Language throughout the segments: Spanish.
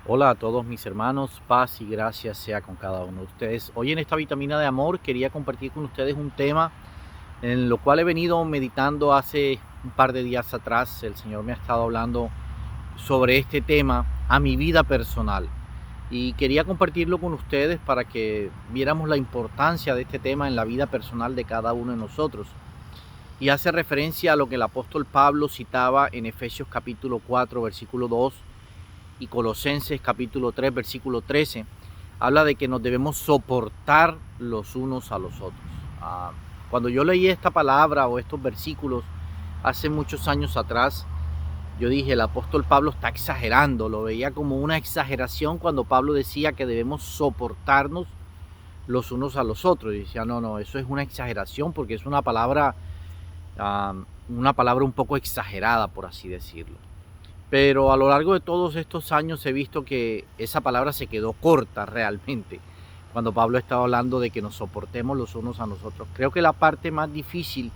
Hola a todos mis hermanos, paz y gracia sea con cada uno de ustedes. Hoy en esta vitamina de amor quería compartir con ustedes un tema en lo cual he venido meditando hace un par de días atrás. El Señor me ha estado hablando sobre este tema a mi vida personal y quería compartirlo con ustedes para que viéramos la importancia de este tema en la vida personal de cada uno de nosotros. Y hace referencia a lo que el apóstol Pablo citaba en Efesios capítulo 4, versículo 2 y Colosenses capítulo 3, versículo 13, habla de que nos debemos soportar los unos a los otros. Cuando yo leí esta palabra o estos versículos hace muchos años atrás, yo dije, el apóstol Pablo está exagerando, lo veía como una exageración cuando Pablo decía que debemos soportarnos los unos a los otros. Y decía, no, eso es una exageración porque es una palabra un poco exagerada, por así decirlo. Pero a lo largo de todos estos años he visto que esa palabra se quedó corta realmente. Cuando Pablo estaba hablando de que nos soportemos los unos a nosotros. Creo que la parte más difícil,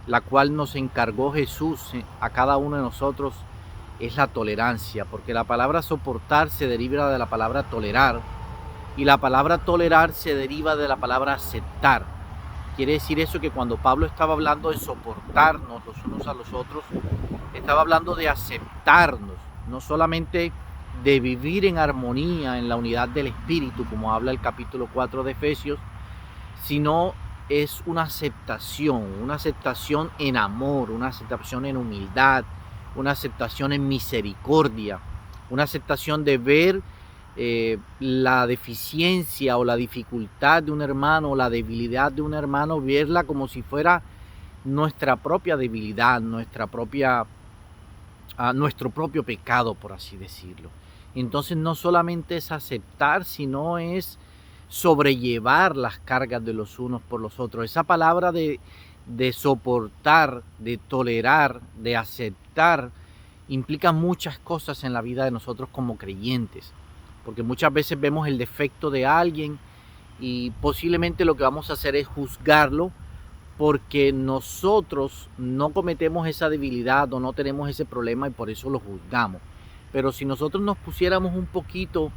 la cual nos encargó Jesús a cada uno de nosotros, es la tolerancia. Porque la palabra soportar se deriva de la palabra tolerar. Y la palabra tolerar se deriva de la palabra aceptar. Quiere decir eso que cuando Pablo estaba hablando de soportarnos los unos a los otros, estaba hablando de aceptarnos, no solamente de vivir en armonía, en la unidad del Espíritu, como habla el capítulo 4 de Efesios, sino es una aceptación en amor, una aceptación en humildad, una aceptación en misericordia, una aceptación de ver la deficiencia o la dificultad de un hermano o la debilidad de un hermano, verla como si fuera nuestra propia debilidad, nuestro propio pecado, por así decirlo. Entonces no solamente es aceptar, sino es sobrellevar las cargas de los unos por los otros. Esa palabra de soportar, de tolerar, de aceptar, implica muchas cosas en la vida de nosotros como creyentes. Porque muchas veces vemos el defecto de alguien y posiblemente lo que vamos a hacer es juzgarlo porque nosotros no cometemos esa debilidad o no tenemos ese problema y por eso lo juzgamos. Pero si nosotros nos pusiéramos un poquito,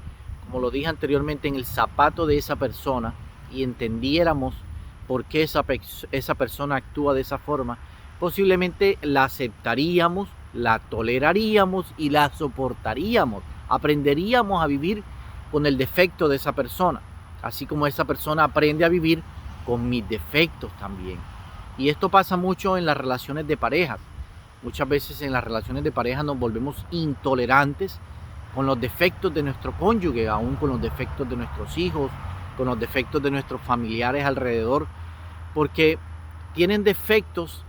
como lo dije anteriormente, en el zapato de esa persona y entendiéramos por qué esa persona actúa de esa forma, posiblemente la aceptaríamos, la toleraríamos y la soportaríamos. Aprenderíamos a vivir con el defecto de esa persona, así como esa persona aprende a vivir con mis defectos también. Y esto pasa mucho en las relaciones de pareja. Muchas veces en las relaciones de pareja nos volvemos intolerantes con los defectos de nuestro cónyuge, aún con los defectos de nuestros hijos, con los defectos de nuestros familiares alrededor, porque tienen defectos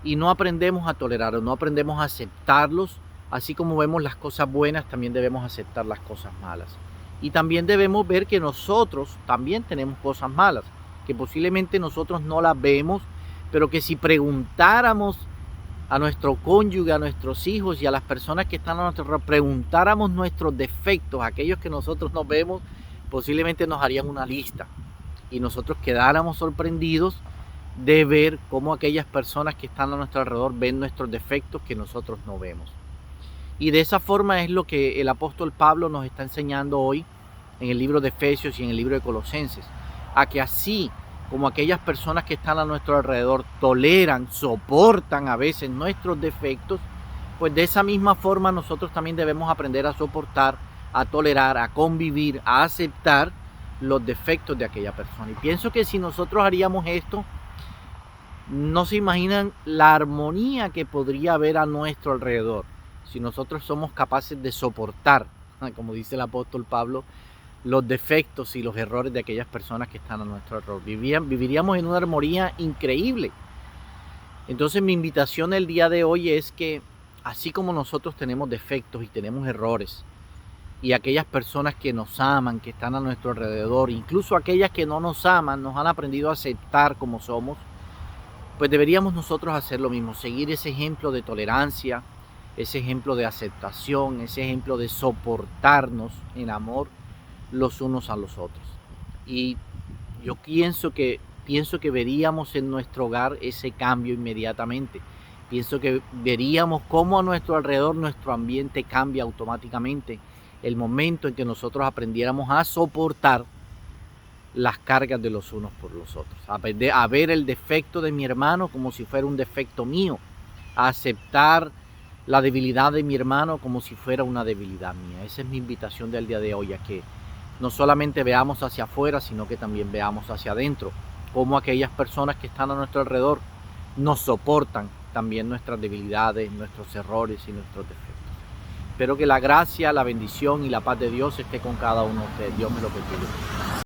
y no aprendemos a tolerarlos, no aprendemos a aceptarlos. Así como vemos las cosas buenas, también debemos aceptar las cosas malas. Y también debemos ver que nosotros también tenemos cosas malas, que posiblemente nosotros no las vemos, pero que si preguntáramos a nuestro cónyuge, a nuestros hijos y a las personas que están a nuestro alrededor, preguntáramos nuestros defectos, aquellos que nosotros no vemos, posiblemente nos harían una lista y nosotros quedáramos sorprendidos de ver cómo aquellas personas que están a nuestro alrededor ven nuestros defectos que nosotros no vemos. Y de esa forma es lo que el apóstol Pablo nos está enseñando hoy en el libro de Efesios y en el libro de Colosenses, a que así como aquellas personas que están a nuestro alrededor toleran, soportan a veces nuestros defectos, pues de esa misma forma nosotros también debemos aprender a soportar, a tolerar, a convivir, a aceptar los defectos de aquella persona. Y pienso que si nosotros haríamos esto, no se imaginan la armonía que podría haber a nuestro alrededor si nosotros somos capaces de soportar, como dice el apóstol Pablo, los defectos y los errores de aquellas personas que están a nuestro alrededor. Viviríamos en una armonía increíble. Entonces mi invitación el día de hoy es que así como nosotros tenemos defectos y tenemos errores, y aquellas personas que nos aman, que están a nuestro alrededor, incluso aquellas que no nos aman, nos han aprendido a aceptar como somos, pues deberíamos nosotros hacer lo mismo, seguir ese ejemplo de tolerancia, ese ejemplo de aceptación, ese ejemplo de soportarnos en amor los unos a los otros. Y yo pienso que veríamos en nuestro hogar ese cambio inmediatamente. Pienso que veríamos cómo a nuestro alrededor nuestro ambiente cambia automáticamente el momento en que nosotros aprendiéramos a soportar las cargas de los unos por los otros, a ver el defecto de mi hermano como si fuera un defecto mío, a aceptar la debilidad de mi hermano como si fuera una debilidad mía. Esa es mi invitación del día de hoy, a que no solamente veamos hacia afuera, sino que también veamos hacia adentro, cómo aquellas personas que están a nuestro alrededor nos soportan también nuestras debilidades, nuestros errores y nuestros defectos. Espero que la gracia, la bendición y la paz de Dios esté con cada uno de ustedes. Dios me lo bendiga.